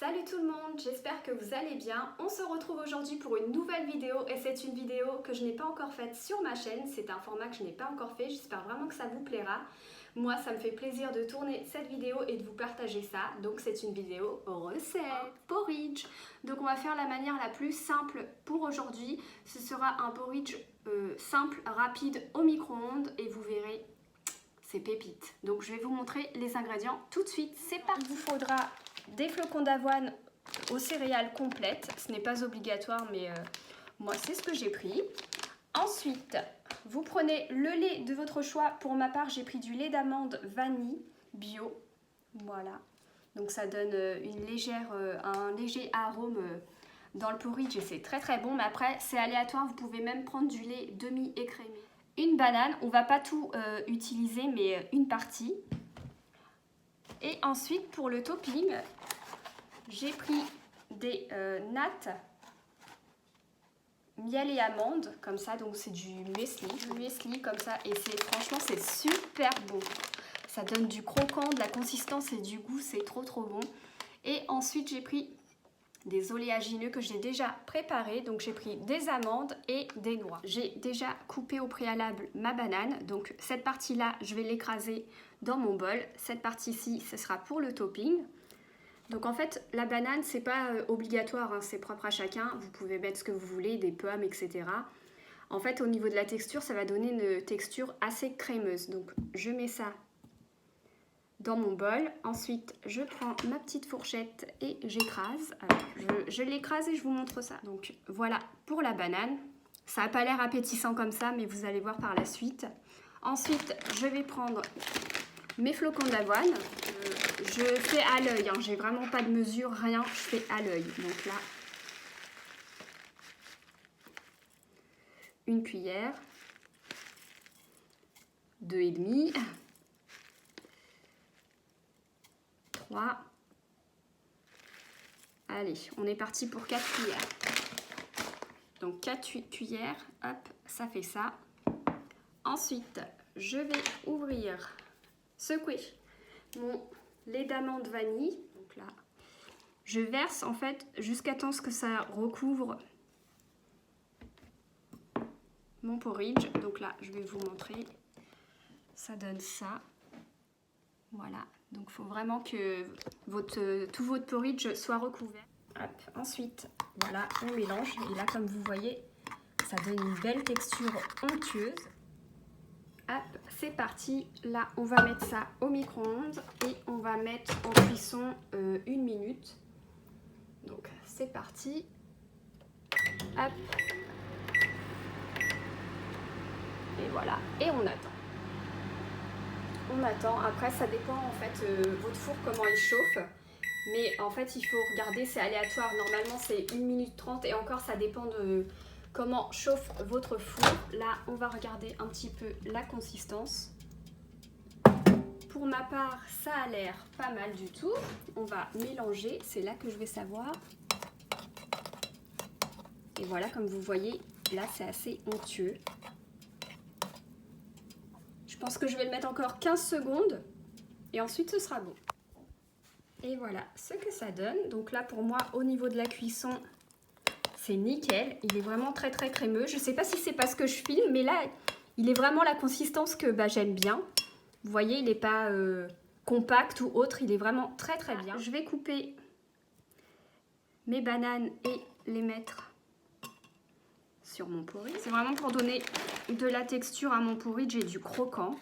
Salut tout le monde, j'espère que vous allez bien. On se retrouve aujourd'hui pour une nouvelle vidéo et c'est une vidéo que je n'ai pas encore faite sur ma chaîne. C'est un format que je n'ai pas encore fait, j'espère vraiment que ça vous plaira. Moi, ça me fait plaisir de tourner cette vidéo et de vous partager ça. Donc c'est une vidéo recette, porridge. Donc on va faire la manière la plus simple pour aujourd'hui. Ce sera un porridge simple, rapide au micro-ondes et vous verrez, c'est pépite. Donc je vais vous montrer les ingrédients tout de suite. C'est parti. Il vous faudra des flocons d'avoine aux céréales complètes. Ce n'est pas obligatoire, mais moi c'est ce que j'ai pris. Ensuite, vous prenez le lait de votre choix. Pour ma part, j'ai pris du lait d'amande vanille bio. Voilà. Donc ça donne un léger arôme dans le porridge et c'est très très bon. Mais après, c'est aléatoire. Vous pouvez même prendre du lait demi-écrémé. Une banane. On ne va pas tout utiliser, mais une partie. Et ensuite, pour le topping, j'ai pris des nattes, miel et amandes, comme ça. Donc c'est du muesli comme ça. Et franchement, c'est super bon. Ça donne du croquant, de la consistance et du goût. C'est trop trop bon. Et ensuite, j'ai pris des oléagineux que j'ai déjà préparés. Donc j'ai pris des amandes et des noix. J'ai déjà coupé au préalable ma banane. Donc cette partie-là, je vais l'écraser dans mon bol. Cette partie-ci, ce sera pour le topping. Donc en fait, la banane, c'est pas obligatoire, hein, c'est propre à chacun. Vous pouvez mettre ce que vous voulez, des pommes, etc. En fait, au niveau de la texture, ça va donner une texture assez crémeuse. Donc je mets ça dans mon bol. Ensuite, je prends ma petite fourchette et j'écrase. Je l'écrase et je vous montre ça. Donc voilà pour la banane. Ça n'a pas l'air appétissant comme ça, mais vous allez voir par la suite. Ensuite, je vais prendre mes flocons d'avoine. Je fais à l'œil, hein. J'ai vraiment pas de mesure, rien, je fais à l'œil. Donc là, une cuillère, 2,5, 3. Allez, on est parti pour 4 cuillères. Donc 4 cuillères, hop, ça fait ça. Ensuite, je vais ouvrir, secouer mon lait d'amande vanille. Donc là, je verse en fait jusqu'à temps que ça recouvre mon porridge. Donc là, je vais vous montrer. Ça donne ça. Voilà. Donc il faut vraiment que tout votre porridge soit recouvert. Hop. Ensuite, voilà, on mélange. Et là, comme vous voyez, ça donne une belle texture onctueuse. Hop, c'est parti. Là, on va mettre ça au micro-ondes et on va mettre en cuisson 1 minute. Donc, c'est parti. Hop. Et voilà. Et on attend. On attend. Après, ça dépend en fait votre four comment il chauffe. Mais en fait, il faut regarder, c'est aléatoire. Normalement, c'est 1 minute 30 et encore, ça dépend de comment chauffe votre four. Là, on va regarder un petit peu la consistance. Pour ma part, ça a l'air pas mal du tout. On va mélanger, c'est là que je vais savoir. Et voilà, comme vous voyez, là, c'est assez onctueux. Je pense que je vais le mettre encore 15 secondes et ensuite, ce sera bon. Et voilà ce que ça donne. Donc là, pour moi, au niveau de la cuisson, c'est nickel. Il est vraiment très très crémeux. Je ne sais pas si c'est parce que je filme, mais là, il est vraiment la consistance que j'aime bien. Vous voyez, il n'est pas compact ou autre. Il est vraiment très très bien. Je vais couper mes bananes et les mettre sur mon porridge. C'est vraiment pour donner de la texture à mon porridge et du croquant.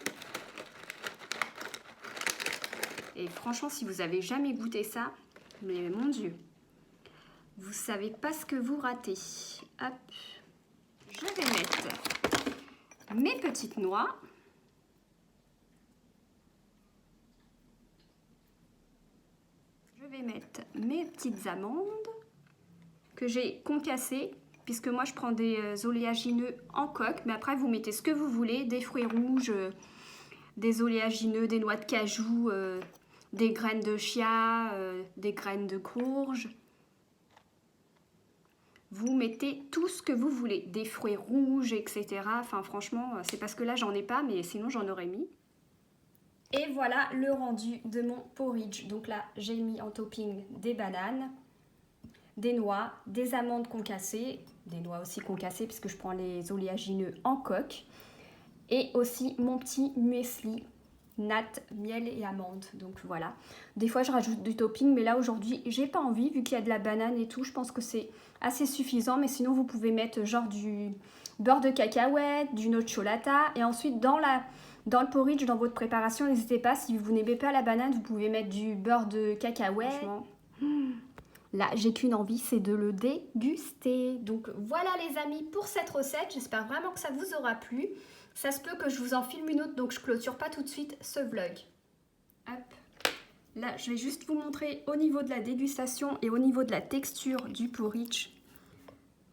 Et franchement, si vous avez jamais goûté ça, mais mon Dieu, vous savez pas ce que vous ratez. Hop, je vais mettre mes petites noix. Je vais mettre mes petites amandes que j'ai concassées, puisque moi je prends des oléagineux en coque. Mais après, vous mettez ce que vous voulez, des fruits rouges, des oléagineux, des noix de cajou, des graines de chia, des graines de courge. Vous mettez tout ce que vous voulez, des fruits rouges, etc. Enfin franchement, c'est parce que là j'en ai pas, mais sinon j'en aurais mis. Et voilà le rendu de mon porridge. Donc là, j'ai mis en topping des bananes, des noix, des amandes concassées, des noix aussi concassées puisque je prends les oléagineux en coque. Et aussi mon petit muesli, nattes, miel et amandes. Donc voilà. Des fois je rajoute du topping, mais là aujourd'hui j'ai pas envie vu qu'il y a de la banane et tout. Je pense que c'est assez suffisant. Mais sinon vous pouvez mettre genre du beurre de cacahuète, du nocciolata. Et ensuite dans le porridge, dans votre préparation, n'hésitez pas, si vous n'aimez pas la banane, vous pouvez mettre du beurre de cacahuète. Franchement, là, j'ai qu'une envie, c'est de le déguster. Donc voilà les amis pour cette recette. J'espère vraiment que ça vous aura plu. Ça se peut que je vous en filme une autre, donc je clôture pas tout de suite ce vlog. Hop. Là, je vais juste vous montrer au niveau de la dégustation et au niveau de la texture du porridge.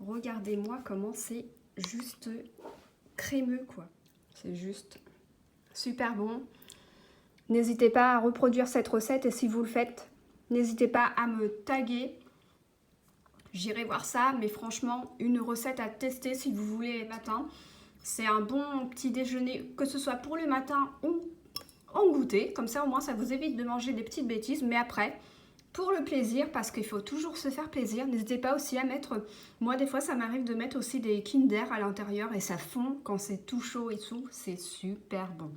Regardez-moi comment c'est juste crémeux, quoi. C'est juste super bon. N'hésitez pas à reproduire cette recette et si vous le faites, n'hésitez pas à me taguer. J'irai voir ça, mais franchement, une recette à tester si vous voulez le matin. C'est un bon petit déjeuner, que ce soit pour le matin ou en goûter. Comme ça, au moins, ça vous évite de manger des petites bêtises. Mais après, pour le plaisir, parce qu'il faut toujours se faire plaisir, n'hésitez pas aussi à mettre... Moi, des fois, ça m'arrive de mettre aussi des Kinder à l'intérieur et ça fond quand c'est tout chaud et tout. C'est super bon.